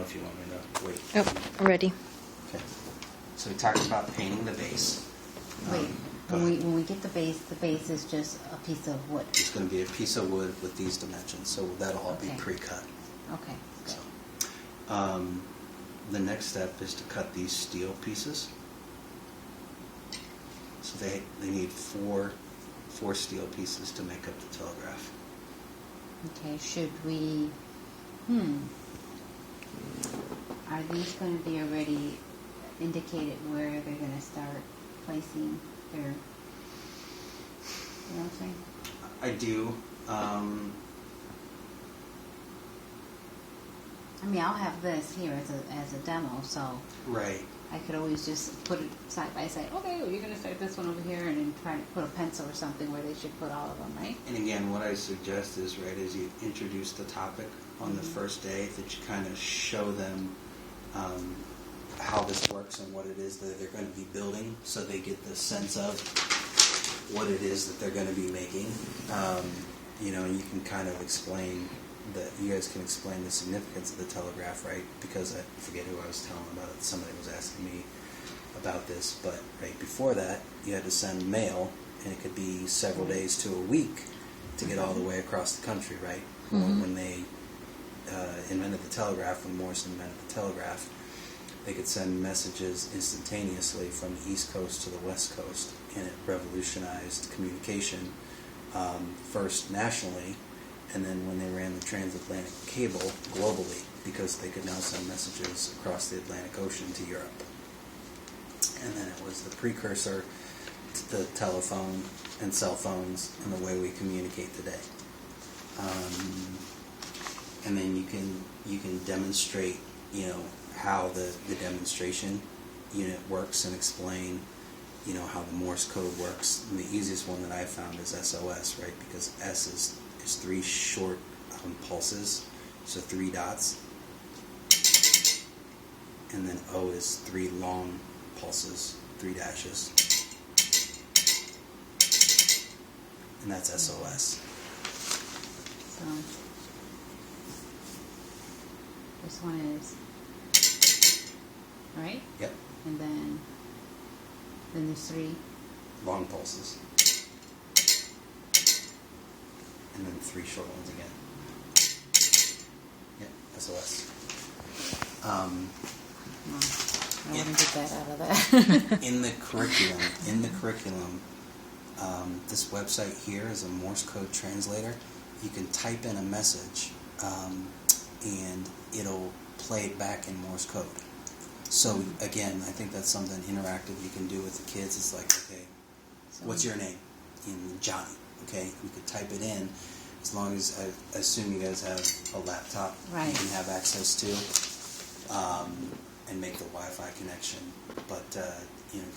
if you want me to wait. Oh, I'm ready. Okay. So we talked about painting the base. Wait, when we get the base is just a piece of wood. It's going to be a piece of wood with these dimensions, so that'll all be pre-cut. Okay. Good. So, the next step is to cut these steel pieces. So they need four steel pieces to make up the telegraph. Okay, should we, are these going to be already indicated where they're going to start placing their, you know what I'm saying? I do. I mean, I'll have this here as a demo, so Right. I could always just put it side by side. Okay, well, you're going to start this one over here, and then try to put a pencil or something where they should put all of them, right? And again, what I suggest is, right, is you introduce the topic on the first day, that you kind of show them how this works and what it is that they're going to be building, so they get the sense of what it is that they're going to be making. You know, you can kind of explain that, you guys can explain the significance of the telegraph, right? Because I forget who I was telling about it. Somebody was asking me about this, but right before that, you had to send mail, and it could be several days to a week to get all the way across the country, right? When they invented the telegraph, when Morrison invented the telegraph, they could send messages instantaneously from the East Coast to the West Coast, and it revolutionized communication, first nationally, and then when they ran the transatlantic cable globally, because they could now send messages across the Atlantic Ocean to Europe. And then it was the precursor to the telephone and cell phones and the way we communicate today. And then you can demonstrate, you know, how the demonstration unit works, and explain, you know, how the Morse code works. And the easiest one that I found is SOS, right? Because S is 3 short pulses, so 3 dots, and then O is 3 long pulses, 3 dashes, and that's SOS. So this one is, right? Yep. And then there's 3. Long pulses. And then 3 short ones again. Yep, SOS. I want to get that out of that. In the curriculum, this website here is a Morse code translator. You can type in a message, and it'll play it back in Morse code. So again, I think that's something interactive you can do with the kids. It's like, okay, what's your name? In Johnny. Okay, we could type it in, as long as, I assume you guys have a laptop right. You can have access to, and make the Wi-Fi connection. But you know,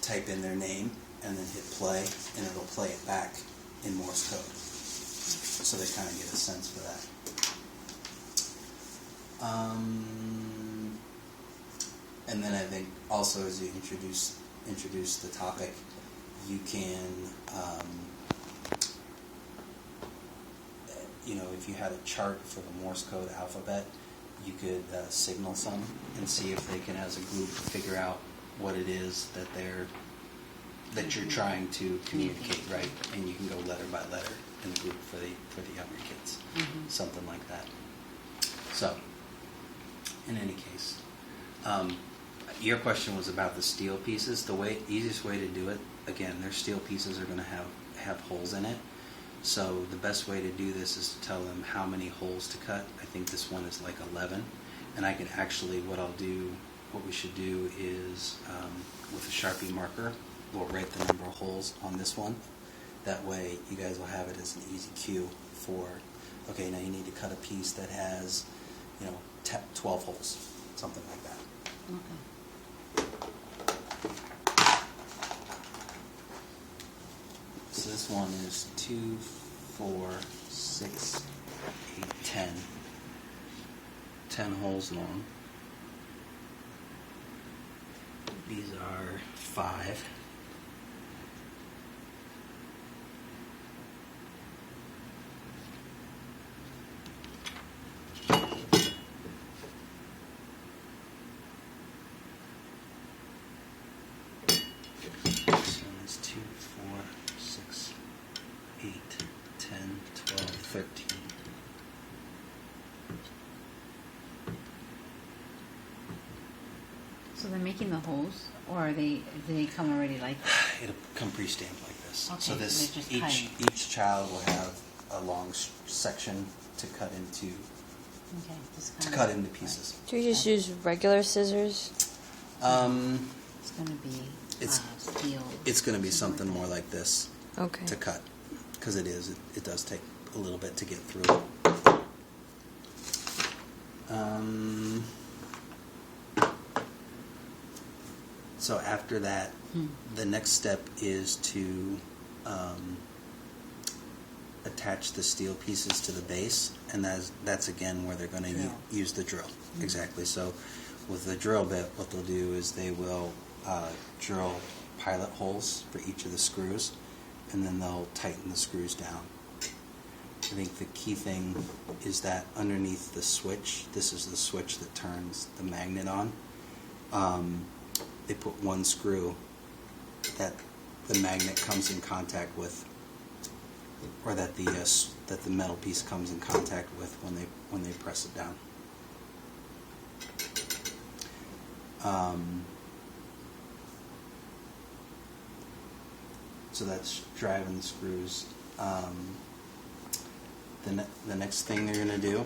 type in their name and then hit play, and it'll play it back in Morse code. So they kind of get a sense for that. And then I think also, as you introduce the topic, you can, you know, if you had a chart for the Morse code alphabet, you could signal some and see if they can, as a group, figure out what it is that you're trying to communicate, right? And you can go letter by letter in the group for the younger kids, something like that. So, in any case, your question was about the steel pieces. The easiest way to do it, again, their steel pieces are going to have holes in it. So the best way to do this is to tell them how many holes to cut. I think this one is like 11. And I can actually, what we should do is, with a Sharpie marker, we'll write the number of holes on this one. That way you guys will have it as an easy cue for, okay, now you need to cut a piece that has, 12 holes, something like that. Okay. So this one is 2, 4, 6, 8, 10. 10 holes long. These are 5. So they're making the holes, or do they come already like this? It'll come pre-stamped like this. Okay, So so this they're just each child will have a long section to cut into Okay, just to kinda cut into pieces. Do you just use regular scissors? It's going to be steel. It's going to be something more like this Okay. to cut, because it does take a little bit to get through it. So after that, the next step is to attach the steel pieces to the base, and that's again where they're going to use the drill. Exactly. So with the drill bit, what they'll do is they will drill pilot holes for each of the screws, and then they'll tighten the screws down. I think the key thing is that underneath the switch, this is the switch that turns the magnet on. They put one screw that the magnet comes in contact with, or that the metal piece comes in contact with when they press it down. So that's driving the screws. The next thing they're going to do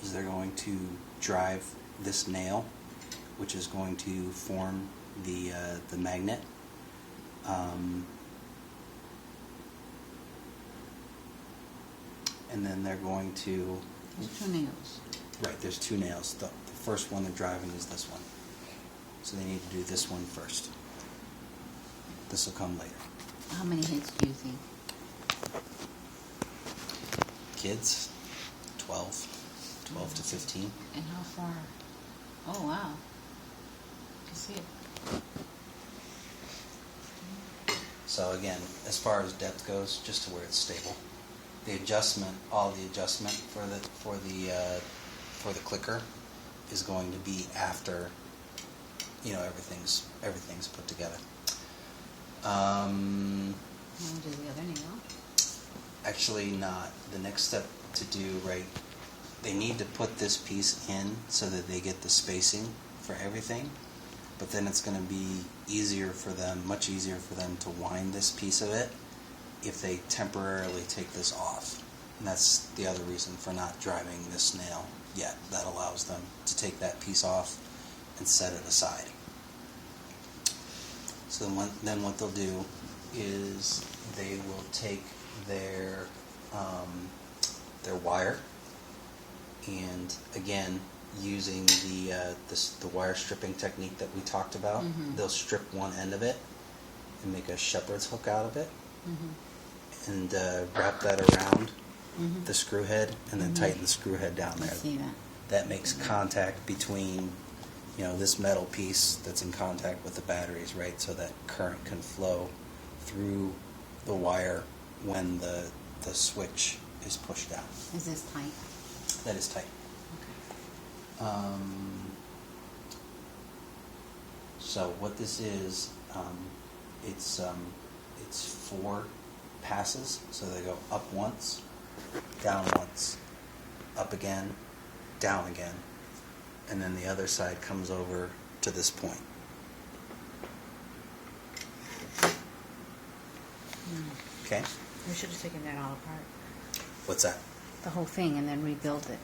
is they're going to drive this nail, which is going to form the magnet. And then they're going to... There's 2 nails. Right, there's 2 nails. The first one they're driving is this one. So they need to do this one first. This will come later. How many hits do you think? Kids, 12 to 15. And how far? Oh, wow. You see it. So again, as far as depth goes, just to where it's stable. The adjustment, all the adjustment for the clicker is going to be after, everything's put together. How do the other nail? Actually not. The next step to do, they need to put this piece in so that they get the spacing for everything, but then it's going to be much easier for them to wind this piece of it if they temporarily take this off. And that's the other reason for not driving this nail yet. That allows them to take that piece off and set it aside. So then what they'll do is they will take their wire, and again, using the wire stripping technique that we talked about, they'll strip one end of it and make a shepherd's hook out of it, and wrap that around the screw head, and then tighten the screw head down there. I see that. That makes contact between this metal piece that's in contact with the batteries, right? So that current can flow through the wire when the switch is pushed down. Is this tight? That is tight. Okay. So what this is, it's 4 passes. So they go up once, down once, up again, down again, and then the other side comes over to this point. Okay? We should have taken that all apart. What's that? The whole thing, and then rebuild it,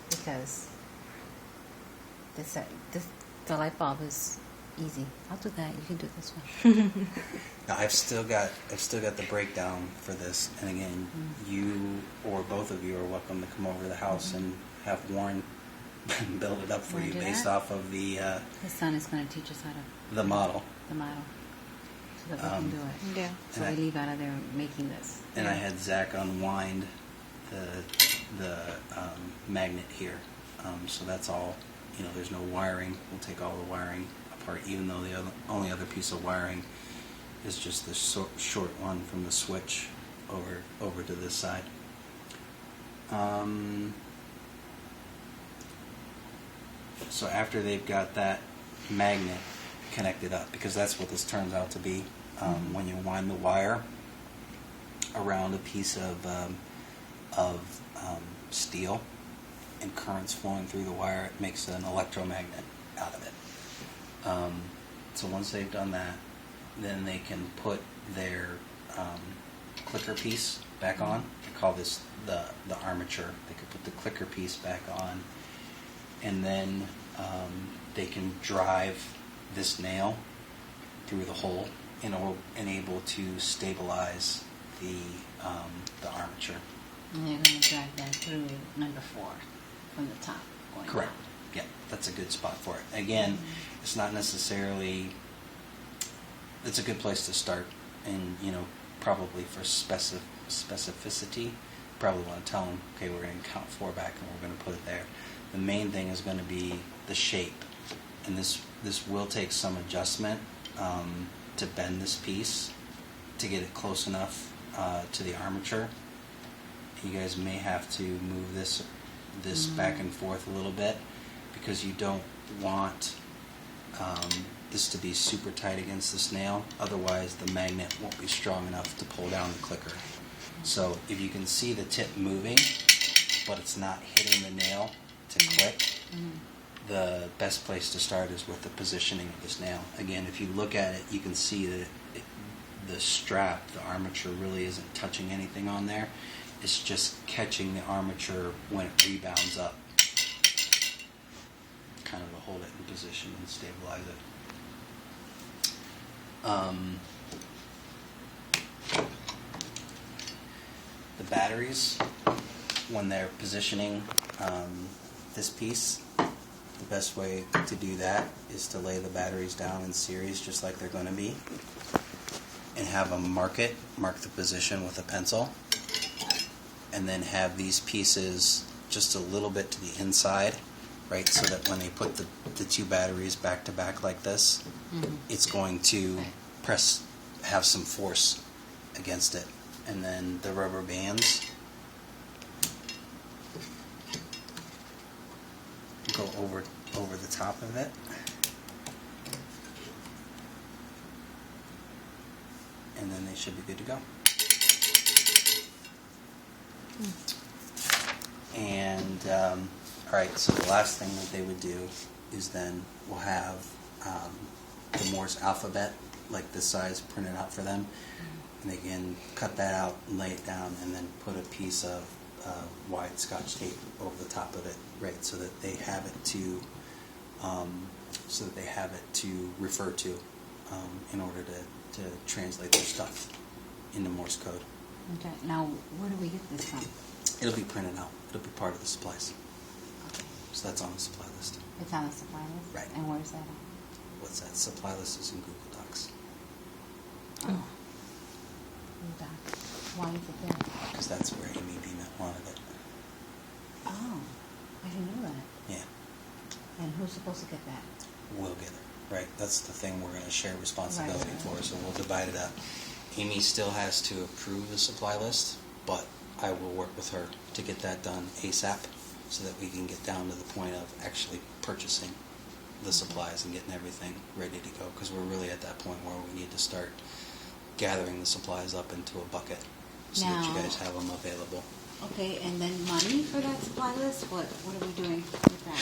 because the light bulb is easy. I'll do that. You can do this one. Now I've still got the breakdown for this, and again, you or both of you are welcome to come over to the house and have Warren build it up for Wanna you do based that? off of the His son is going to teach us how to the model. the model, so that we can do it. Yeah. So we leave out of there making this. And I had Zach unwind the magnet here, so that's all. There's no wiring. We'll take all the wiring apart, even though the only other piece of wiring is just the short one from the switch over to this side. So after they've got that magnet connected up, because that's what this turns out to be, when you wind the wire around a piece of steel and currents flowing through the wire, it makes an electromagnet out of it. So once they've done that, then they can put their clicker piece back on. I call this the armature. They could put the clicker piece back on, and then they can drive this nail through the hole and able to stabilize the armature. And they're going to drag that through number 4 from the top going Correct. down. Yeah, that's a good spot for it. Again, it's not necessarily. It's a good place to start, and probably for specificity, probably want to tell them, okay, we're going to count 4 back, and we're going to put it there. The main thing is going to be the shape, and this will take some adjustment to bend this piece to get it close enough to the armature. You guys may have to move this back and forth a little bit because you don't want this to be super tight against this nail. Otherwise, the magnet won't be strong enough to pull down the clicker. So if you can see the tip moving, but it's not hitting the nail to click, the best place to start is with the positioning of this nail. Again, if you look at it, you can see that the strap, the armature, really isn't touching anything on there. It's just catching the armature when it rebounds up, kind of to hold it in position and stabilize it. The batteries, when they're positioning this piece, the best way to do that is to lay the batteries down in series just like they're going to be, and have them mark the position with a pencil, and then have these pieces just a little bit to the inside, right, so that when they put the 2 batteries back to back like this, it's going to have some force against it. And then the rubber bands go over the top of it, and then they should be good to go. And alright, so the last thing that they would do is then we'll have the Morse alphabet, like this size, printed out for them. And they can cut that out and lay it down, and then put a piece of white Scotch tape over the top of it, right, so that they have it to refer to in order to translate their stuff into Morse code. Okay. Now, where do we get this from? It'll be printed out. It'll be part of the supplies. Okay. So that's on the supply list. It's on the supply list? Right. And where's that on? What's that? Supply list is in Google Docs. Oh. Why is it there? Because that's where Amy Beeman wanted it. Oh, I didn't know that. Yeah. And who's supposed to get that? We'll get it. Right. That's the thing we're going to share responsibility Right. for, so we'll divide it up. Amy still has to approve the supply list, but I will work with her to get that done ASAP so that we can get down to the point of actually purchasing the supplies and getting everything ready to go, because we're really at that point where we need to start gathering the supplies up into a bucket so that you guys have them available. Okay, and then money for that supply list? What are we doing with that?